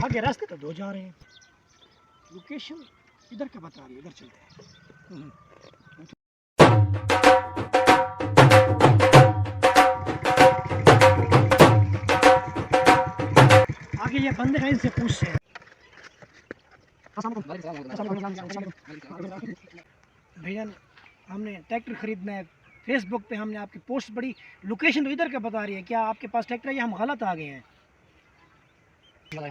आगे रास्ते तो दो जा रहे हैं, लोकेशन इधर का बता रही है, इधर चलते हैं। आगे ये बंदे हैं, इनसे पूछते हैं। भैया हमने ट्रैक्टर खरीदना है, फेसबुक पे हमने आपकी पोस्ट पढ़ी, लोकेशन तो इधर का बता रही है, क्या आपके पास ट्रैक्टर है या हम गलत आ गए हैं? हाँ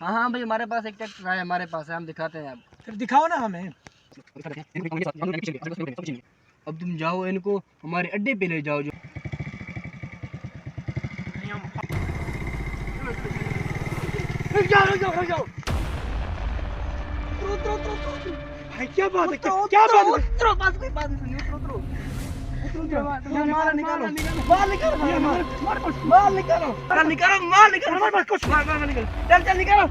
हाँ भाई, हमारे पास एक ट्रैक्टर है, हमारे पास है, हम दिखाते हैं। आप फिर दिखाओ ना हमें। अब तुम जाओ, इनको हमारे अड्डे पे ले जाओ। जो रुक जाओ रुक जाओ रुक जाओ, भाई क्या बात है, क्या बात है? उतरो, बस कोई बात नहीं, उतरो। माल निकालो, माल निकालो, माल निकालो, हमारे पास कुछ माल निकालो। चल निकालो,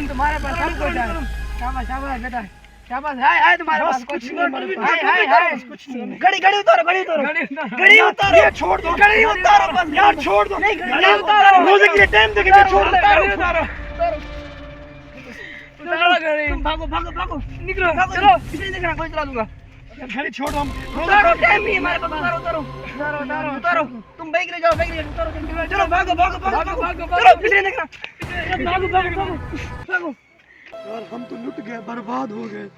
तुम्हारे पास सब कुछ है। शाबाश बेटा, शाबाश। हाय तुम्हारे पास कुछ नहीं, हाय कुछ नहीं। गड़ी उतारो, ये छोड़ दो, गड़ी उतारो, बस यार छोड़ दो, गड़ी उतारो, रोजे के लिए टाइम देके छोड़ दो, गड़ी उतारो। तुम भागो, निकलो, चलो, किसी देखना, कोई चला दूंगा। खाली छोड़ दो, हम उतारो, टाइम नहीं हमारे पास, उतारो। तुम बाइक ले जाओ, चलो, भागो, चलो, किसी देखना, भागो। यार हम तो लुट गए, बर्बाद हो गए।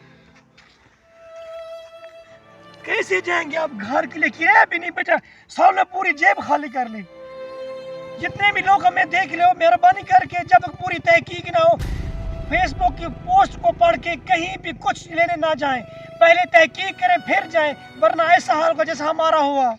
कैसे जाएंगे अब? घर के लिए किराया भी नहीं बचा, साल ने पूरी जेब खाली कर ली। जितने भी लोग हमें देख लो, मेहरबानी करके जब तक पूरी तहकीक ना हो, फेसबुक की पोस्ट को पढ़ के कहीं भी कुछ लेने ना जाएं, पहले तहकीक करें फिर जाएं, वरना ऐसा हाल होगा जैसा हमारा हुआ।